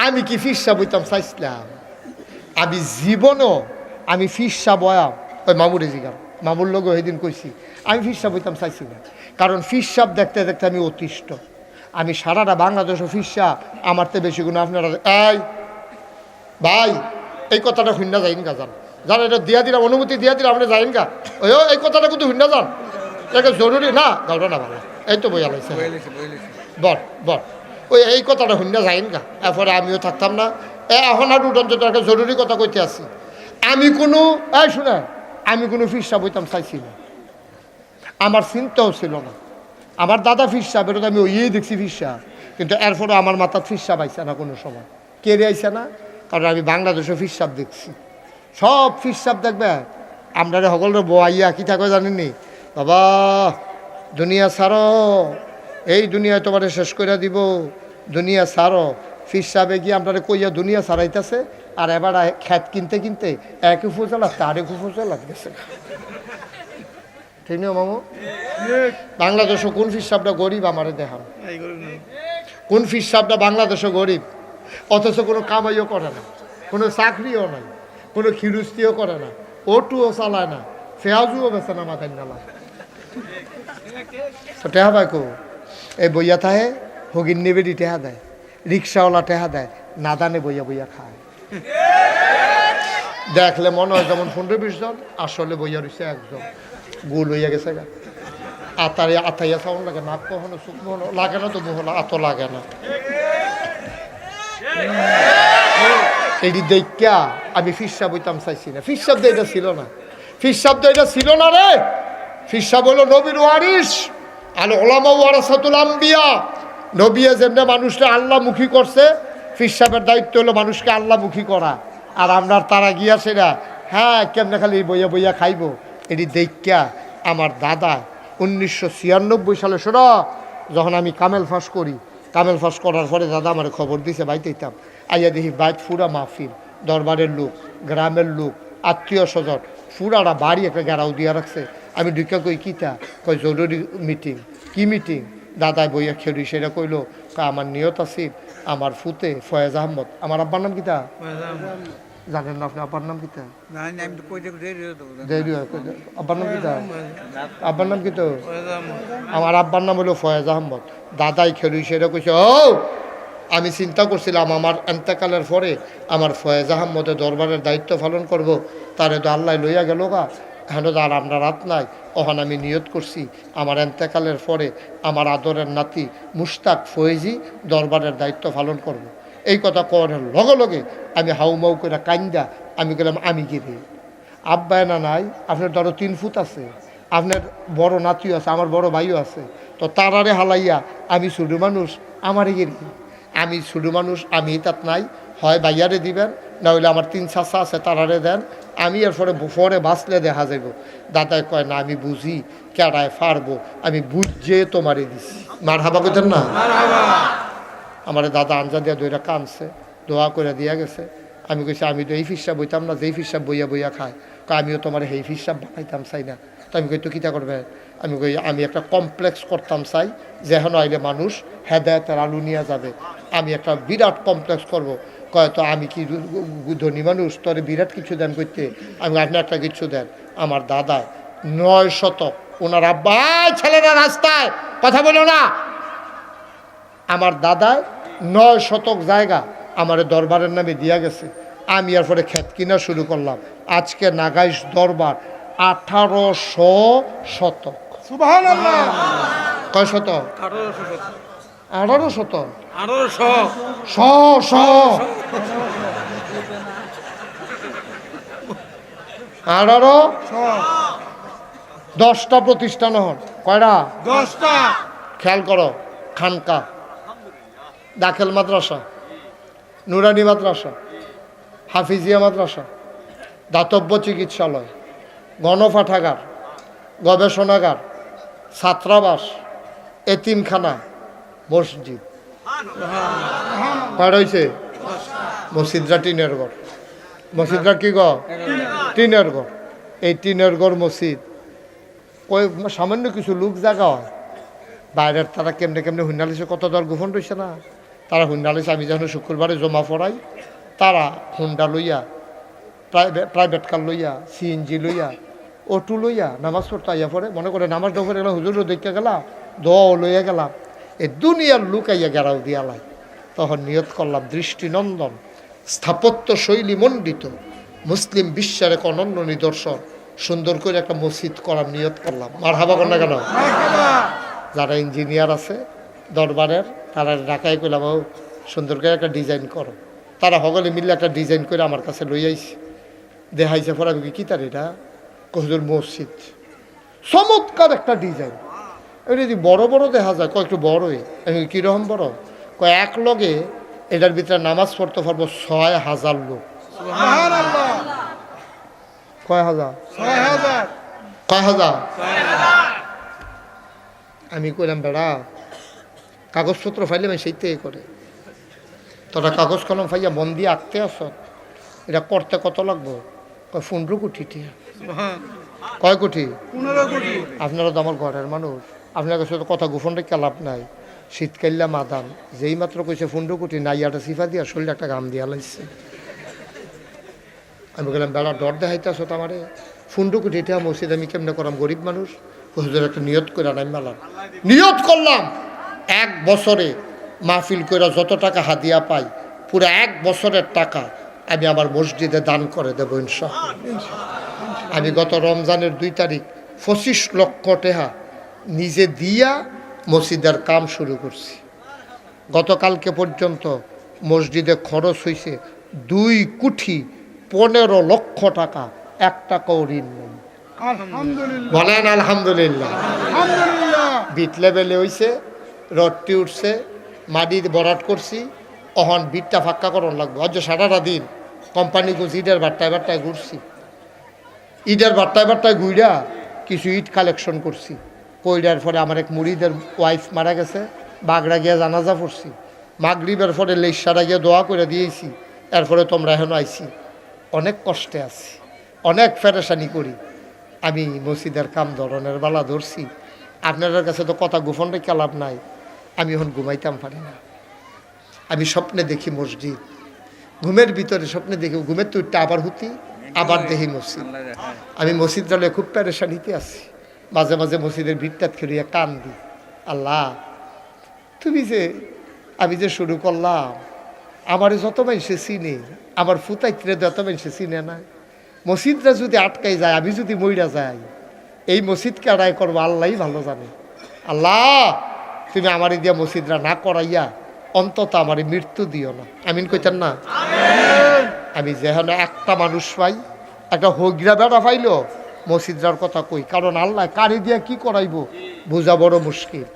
আমি কি ফিরসা বইতাম চাইছিলাম? আমি জীবনও আমি ফিরসা বয়াম ওই মামুরে জিগাম, মামুর লোক ওইদিন কইছি আমি ফিরসা বইতাম চাইছি না। কারণ ফিরসাব দেখতে দেখতে আমি অতিষ্ঠ। আমি সারাটা বাংলাদেশও ফিরসা আমার তো বেশি গুণ আপনারা। এই ভাই এই কথাটা হুন্ডা যাইন গা, যান যান, এটা দিয়া দিলাম, অনুমতি দিয়া দিলাম, আপনি যাইন গা। ওই এই কথাটা কিন্তু হুন্ডা যান, এটা জরুরি না। গল্প না ভালো, এই তো বইয়া লাগছে বট বট ওই এই কথাটা হুন্ডা যাইন গা। এরপরে আমিও থাকতাম না। এখন আর উঠন যেটা একটা জরুরি কথা কইতে আসি। আমি কোনো শুনে আমি কোনো ফিরসা বইতাম চাইছি না, আমার চিন্তাও ছিল না। আমার দাদা ফিরসা বেরোতে আমি ওইই দেখছি ফিরসা, কিন্তু এরপরে আমার মাথার ফিরসা পাইছে না কোনো সময়। কেড়ে আইছে না, কারণ আমি বাংলাদেশে ফিরসাব দেখছি। সব ফিরসাব দেখবে আমরা সকলের বইয়া কি থাকবে জানেননি? বাবা দুনিয়া ছাড়ো, এই দুনিয়ায় তোমারে শেষ করে দিব, দুনিয়া ছাড়ো। ফিরসাবে গিয়ে আপনারা কইয়া দুনিয়া ছাড়াইতেছে, আর এবার খ্যাত কিনতে কিনতে এক উপজেলা তারেক উপজেলা গেছে। ঠিক না মামু? বাংলাদেশে কোন ফিরসাবটা গরিব আমারে দেখান, কোন ফিরসাবটা বাংলাদেশে গরিব, অথচ কোনো কামাইও করে না, কোনো চাকরিও নাই, কোনো খিরুস্তিও করে না, অটোও চালায় না, ফেয়াজুও বেছে না মাথায় নালা। তো টেহা পায় কো? এই বইয়া থাহে হগিন নেবেদি টেহা দেয়, রিক্সাওয়ালা টেহা দেয়, নাদানে বইয়া বইয়া খায়। দেখলে মনে হয় যেমন 15-20 জন, আসলে বইয়া রয়েছে একজন। গোল হইয়া গেছে গা, আতারে আতাইয়া সাউন্ড লাগে, নাক কখনো শুকনো লাগে না, তো মুহলা আত লাগে না। এটি দেখা আমি ফিরসা বইতাম চাইছি না। ফিরসাব তো এটা ছিল না, ফিরসাব তো এটা ছিল না রে। ফিরসাব হলো নবীর ওয়ারিস, আল উলামা ওয়ারাসাতুল আম্বিয়া। নবিয়া যেমনি মানুষকে আল্লাহমুখী করছে, ফিরসাবের দায়িত্ব হলো মানুষকে আল্লাহমুখী করা। আর আমরা তারা গিয়া সেরা হ্যাঁ কেমনে খালি বইয়া বইয়া খাইব। এটি দেখা আমার দাদা 1996 সালে শোনো, যখন আমি কামেল ফাঁস করি, কামেল ফাঁস করার পরে দাদা আমার খবর দিছে বাইতে দিতাম। আইয়া দেখি বাইত ফুরা মাহফিল, দরবারের লোক, গ্রামের লোক, আত্মীয় স্বজন, ফুরাটা বাড়ি একটা গেরাও দিয়া রাখছে। আমি ঢুকা কই কিতা, কই জরুরি মিটিং। কি মিটিং? দাদায় বইয়া খেলি সেটা কইল, আমার নিয়ত আছে আমার ফুতে ফয়েজ আহমদ। আমার আব্বার নাম কিতা জানেন না আপনি? আব্বার নাম কিতা? আব্বার নাম কিতা? আব্বার নাম কিতো? আমার আব্বার নাম হলো ফয়েজ আহমদ। দাদাই খেলি সেটা কইছে, ও আমি চিন্তা করছিলাম আমার এন্তেকালের পরে আমার ফয়েজ আহমদের দরবারের দায়িত্ব পালন করব, তারে তো আল্লাহ লইয়া গেল গা, হেন আর আমরা রাত নাই। ওখান আমি নিয়ত করছি আমার এন্তেকালের পরে আমার আদরের নাতি মুশতাক ফয়েজি দরবারের দায়িত্ব পালন করব। এই কথা করার লগে লগে আমি হাউমাউ করে কান্দা আমি গেলাম, আমি গিয়ে আব্বায় না নাই, আপনার ধরো 3 ফুট আছে, আপনার বড় নাতিও আছে, আমার বড় ভাইও আছে, তো তারারে হালাইয়া আমি ছোটো মানুষ, আমারে গিয়ে আমি ছোটো মানুষ, আমি তাত নাই, হয় ভাইয়ারে দিবেন, না হইলে আমার 3 চাচা আছে তারারে দেন, আমি এর পরে বাঁচলে দেখা যাব। দাদায় কয় না আমি বুঝি কেডায় পারবো, আমি বুঝে তোমারে দিছি। মার হাবা কইতেন না? আমার দাদা আঞ্জা দিয়া দইরা কানছে, দোয়া করে দিয়া গেছে। আমি কইছি আমি তো এই ফিরসাব বইতাম না, যেই ফিরসাব বইয়া বইয়া খায়, আমিও তোমার এই ফিরসাব বানাইতাম চাই না। তো আমি কই তো কিতা করবে? আমি কই আমি একটা কমপ্লেক্স করতাম চাই, যেহেন আইলে মানুষ হেদায়তের আলু নিয়ে যাবে। আমি একটা বিরাট কমপ্লেক্স করব। কয় তো আমি কি ধনী মানুষ, তোরে বিরাট কিছু দেন করতে? আমি আপনি একটা কিছু দেন। আমার দাদা 9 শতক, ওনার আব্বা ছেলেরা রাস্তায় কথা বলো না, আমার দাদায় 9 শতক জায়গা আমার দরবারের নামে দিয়া গেছে। আমি এর পরে ক্ষেত কিনা শুরু করলাম। আজকে নাগাইশ দরবার 1800 শতক। সুবহানাল্লাহ। কয় শতক? 18 শতক। 10টা প্রতিষ্ঠান হন। কয়টা? 10টা। খেয়াল করো, খানকা, দাখিল মাদ্রাসা, নুরানি মাদ্রাসা, হাফিজিয়া মাদ্রাসা, দাতব্য চিকিৎসালয়, গণপাঠাগার, গবেষণাগার, ছাত্রাবাস, এতিমখানা, মসজিদ। কয়টা হয়েছে? মসজিদরা টিনের ঘর। মসজিদরা কি ঘর? টিনের ঘর। এই টিনের ঘর মসজিদ কই সামান্য কিছু লোক জায়গা হয়, বাইরের তারা কেমনে কেমনে হুন্নালিছে কত দর গোপন রয়েছে না, তারা হুন্ডা লইছে। আমি যখন শুক্রবারে জমা পড়াই তারা হুন্ডা লইয়া প্রাইভেট কার লইয়া সিএনজি লইয়া অটো লইয়া নামাজ পড়তে আইয়া পড়ে। মনে করে নামাজ ডোফরে গেলাম, হুজুরও দেখে গেলাম, দোয়াও লইয়া গেলাম, এ দুনিয়ার লুক আইয়া গেরাও দিয়ালাই। তখন নিয়ত করলাম দৃষ্টিনন্দন স্থাপত্য শৈলী মণ্ডিত মুসলিম বিশ্বের এক অনন্য নিদর্শন সুন্দর করে একটা মসজিদ করার নিয়ত করলাম। মারহাবা কর না কেন? যারা ইঞ্জিনিয়ার আছে দরবারের তারা ঢাকায় কইলাম, ও সুন্দর করে একটা ডিজাইন করো। তারা সকলে মিলে একটা ডিজাইন করে আমার কাছে লই আইছে, দেখাইছে। পরে আমি কি তার এটা হুজুর মসজিদ, চমৎকার একটা ডিজাইন। এটা যদি বড় বড় দেখা যায়, কয়েকটু বড়ই। আমি কীরকম বড়? এক লগে এটার ভিতরে নামাজ পড়তে পারবো ৬,০০০ লোক। কয় হাজার? কয় হাজার? আমি কইলাম বেড়া কাগজপত্র ফাইলে আমি সেইটাই করে, তোরা কাগজ কলম ফাইয়া মন দিয়ে আঁকতে আস, এটা করতে কত লাগবো? ১৫ কোটি টিয়া। কয় কোটি? ১৫ কোটি। আপনারা তো আমার ঘরের মানুষ, আপনার কাছে তো কথা গোপন রেখে লাভ নাই। শীতকাল্লা মাদান যেই মাত্র কইছে ১৫ কোটি, নাইয়াটা সিফা দিয়া শরীরে একটা গাম দিয়া লাইছে। আমি বললাম বেড়া ডর দেখাইতেছ তো আমারে, ১৫ কোটি এটা মসজিদ আমি কেমনে করাম? গরিব মানুষ। হুজুর একটা নিয়ত করে আনাই মেলাম, নিয়ত করলাম ১ বছরে মাহফিল করে যত টাকা হাদিয়া পাই পুরো ১ বছরের টাকা আমি আমার মসজিদে দান করে দেবো ইনশাআল্লাহ। আমি গত রমজানের ২ তারিখ ২৫ লক্ষ টাকা নিজে দিয়া মসজিদের কাম শুরু করছি। গতকালকে পর্যন্ত মসজিদে খরচ হয়েছে ২ কোটি ১৫ লক্ষ টাকা, ১ টাকাও ঋণ নেই। বলেন আলহামদুলিল্লাহ। বিট লেভেলে হয়েছে, রডটি উঠছে, মাটি বরাট করছি, অহন বিটটা ফাঁকা করন লাগবে। অজ সারাটা দিন কোম্পানি গুছ ইটের বাট্টায় বাট্টায় ঘুরছি, ইটের বাট্টায় বাট্টায় ঘুইরা কিছু ইট কালেকশন করছি। কইরার পরে আমার এক মুরিদের ওয়াইফ মারা গেছে, বাগড়া গিয়া জানাজা পড়ছি। মাগরিবের পরে লেসারা গিয়ে দোয়া করে দিয়েছি। এরপরে তোমরা এখন আইছি, অনেক কষ্টে আছি, অনেক ফেরেশানি করি। আমি মসজিদের কাম ধরনের বালা ধরছি। আপনাদের কাছে তো কথা গোপন রেখে লাভ নাই। আমি এখন ঘুমাইতাম পারি না, আমি স্বপ্নে দেখি মসজিদ, ঘুমের ভিতরে স্বপ্নে দেখি, ঘুমের তো উঠতে আবার হুতি, আবার দেখি মসজিদ। আমি মসজিদ জালে খুব পেরেশানিতে আছি। মাঝে মাঝে মসজিদের ভিড়টাত খেলিয়া কান দিই, আল্লাহ তুমি যে আমি যে শুরু করলাম, আমার যত মানুষে চিনে, আমার ফুতাইত্রে যত মানুষে চিনে না, মসজিদটা যদি আটকাই যায়, আমি যদি মইরা যাই, এই মসজিদকে আদায় করবো আল্লাহই ভালো জানে। আল্লাহ তুমি আমার দিয়া মসজিদরা না করাইয়া অন্তত আমার মৃত্যু দিও না। আমিন কইতেন না? আমি যেখানে একটা মানুষ পাই, একটা হগিরা বেড়া পাইল মসজিদরার কথা কই, কারণ আল্লাহ কারি দিয়া কি করাইব বোঝা বড় মুশকিল।